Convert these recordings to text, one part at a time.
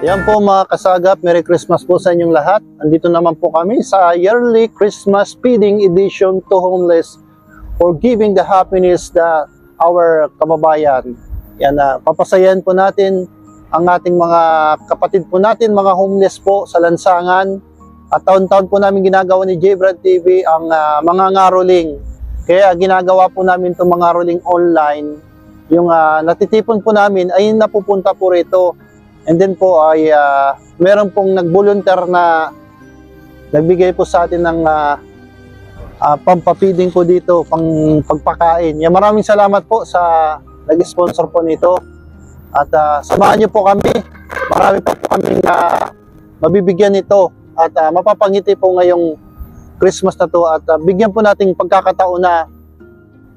Yan po mga kasagap, Merry Christmas po sa inyong lahat. Andito naman po kami sa yearly Christmas feeding edition to homeless for giving the happiness that our kababayan. Yan, papasayan po natin ang ating mga kapatid po natin, mga homeless po sa lansangan. At taon-taon po namin ginagawa ni J-Brad TV ang mga ngaroling. Kaya ginagawa po namin itong mga ngaroling online. Yung natitipon po namin ay napupunta po rito. And then po ay meron pong nag-volunteer na nagbigay po sa atin ng pampapiding po dito, pang pagpakain. Yan, maraming salamat po sa nag-sponsor po nito. At samahan niyo po kami. Marami pa po kaming mabibigyan nito. At mapapangiti po ngayong Christmas na to. At bigyan po nating pagkakataon na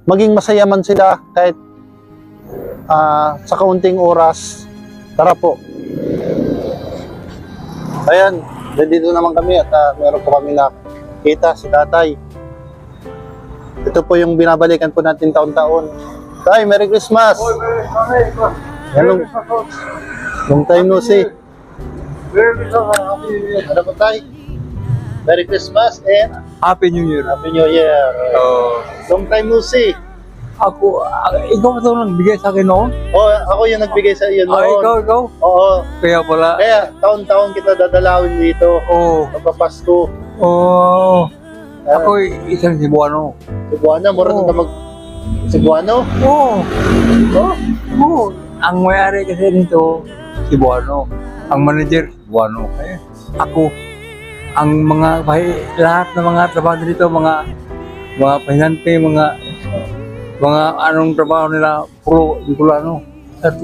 maging masaya man sila kahit sa kaunting oras. Tara po. Ayan, dito naman kami at meron po kami nakita si tatay. Ito po yung binabalikan po natin taon-taon. Tay, Merry Christmas! Hello. Long time no see. Ano po tay? Merry Christmas and Happy New Year. Happy New Year. Long time no see. Ako, ikaw ito nagbigay sa akin noon? Oh, ako yung nagbigay sa iyo noon. Ikaw? Oo. Kaya pala. Kaya taon-taon kita dadalawin dito. Oo. Magpapasko. Oo. Ako isang Cebuano. Cebuano, marunong ka mag Cebuano? Oo. Oh. Oo. Ang may-ari kasi nito, Cebuano. Ang manager, Cebuano. Kaya ako, ang mga, lahat ng mga trabaho dito, mga pahinante, mga anong trabaho nila, puro Bicolano. At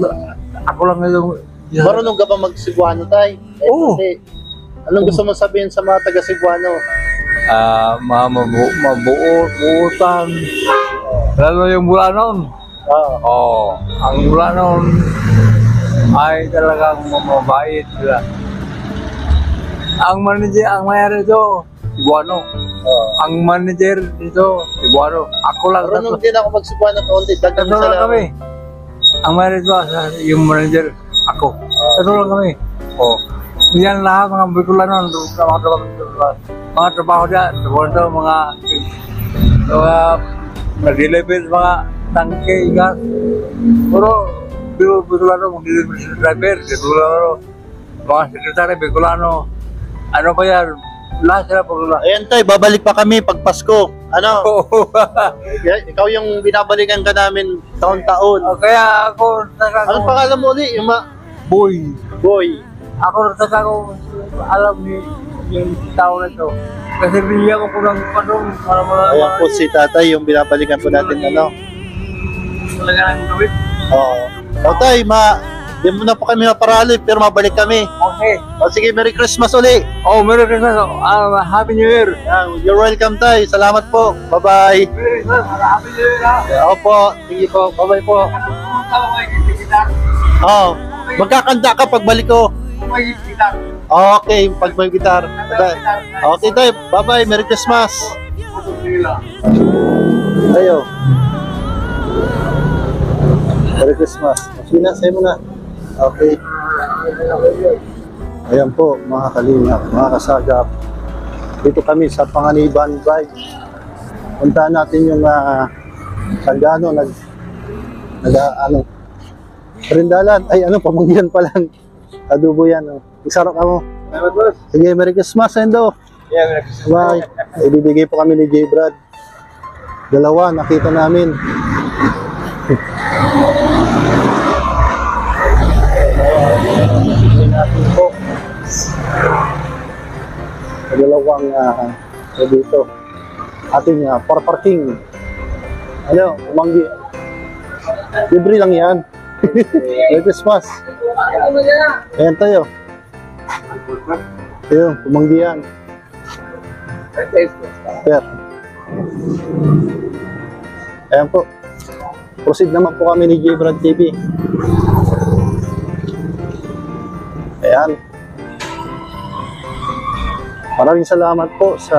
ako lang ito. Marunong ka ba mag-Cebuano, tay? Oo. Kasi, anong gusto mo sabihin sa mga taga-Cebuano? Mabuutan. Lalo yung Bulanon. Oo. Ang Bulanon ay talagang mabait sila. Ang manager, ang mayari ito, Cebuano. Ang manager dito, Cebuano. Ako lang. Marunong din ako mag-Cebuano kaunti. Tatlo lang kami. Ang mayari ito, yung manager, ako. Tatlo lang kami. Oh. Yan lahat mga Bicolano, mga trabaho dyan, mga nag-deliver, mga tangke, gas. Puro Bicolano, mag-deliver sa driver, Bicolano, mga sekretary, Bicolano. Ano ba yan? Lahat sila Bicolano. Ayan tay, babalik pa kami pag Pasko. Ano? Ikaw yung binabalikan ka namin taon-taon. Kaya ako, Anong pangalan mo ulit? Yung Boy. Boy. Ako nataka ko alam ni yung tao na ito. Kasi bigyan ko po ng panong para Ayan po si tatay, yung binabalikan po natin ano. talaga ng gawin. Oo. O tay, di mo na po kami maparali, pero mabalik kami. Okay. O sige, Merry Christmas uli. Oh, Merry Christmas. Happy New Year. You're welcome tay. Salamat po. Bye-bye. Merry Christmas. Happy New Year. Opo. Sige po. Bye-bye po. Oo. Magkakanta ka pagbalik ko. Okay, pag may gitar. Okay tayo. Bye-bye. Merry Christmas. Tayo. Merry Christmas. Sige na, sa'yo mo na. Okay. Ayan po, mga kalingap, mga kasagap. Dito kami sa Panganiban Drive. Puntaan natin yung Sangano, Rindalan. Ay, pamanggihan pa lang. Adobo yan. Isarap ako. Sige, Merry Christmas, Endo. Yeah, Merry Christmas. Bye. Ibibigay po kami ni J-Brad. Dalawa, nakita namin. Po. Dalawang dito. Ating parking. Ano, umanggi. Libre lang yan. Merry Christmas. Ayan tayo. Ayun, pumanggihan. Per. Ayan po. Proceed naman po kami ni J-Brad TV. Ayan. Maraming salamat po sa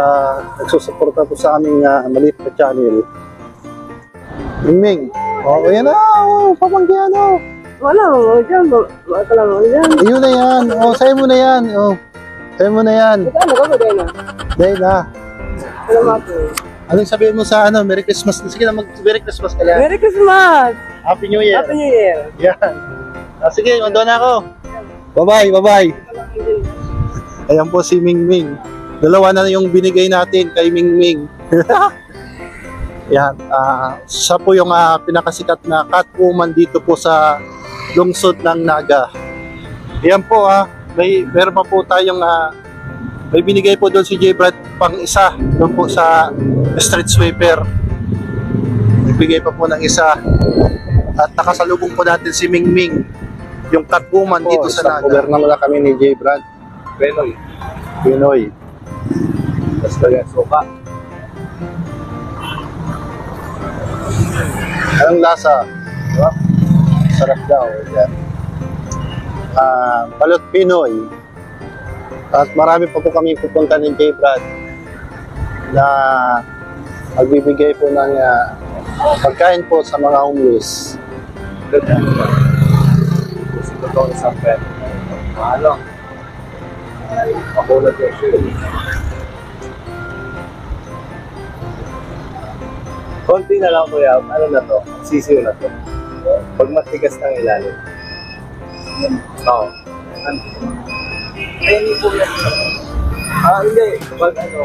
nagsusuporta po sa aming maliit na channel. Mingming. Oh, ayan na. Oh, pamanggihan. Wala mo dyan. Wala lang mo dyan. Ayun na yan. Oh, sa'yo mo na yan. Oh, sa'yo mo na yan. Ano ka ba din ah? Dahil na. Salamat po. Anong sabihin mo sa ano? Merry Christmas. Sige na, Merry Christmas ka yan. Merry Christmas! Happy New Year. Happy New Year! Yan. Sige, mando na ako. Bye-bye, bye-bye. Ayan po si Mingming. Dalawa na yung binigay natin kay Mingming. Yan. Siya po yung pinakasikat na Catwoman dito po sa lungsod ng Naga. Yan po meron pa po tayong may binigay po doon si J. Brad pang isa doon po sa street sweeper. Nagbigay pa po ng isa. At nakasalubong po natin si Mingming, yung Catwoman dito sa Naga. Cover naman na kami ni J. Brad. Pinoy. Basta yan, soka. Anong lasa? Diba? Sarap daw. Yan. Balot Pinoy. At marami pa po kami pupunta ni J. Brad na magbibigay po ng pagkain po sa mga homeless. Gusto ko isang pen. Ano? Makulat yung shoe. Konti na lang kuya. Ano na to? Sisiyo na to. Pag matigas ng ilalim. Oo. Ayun po yan. Hindi. Pag ano,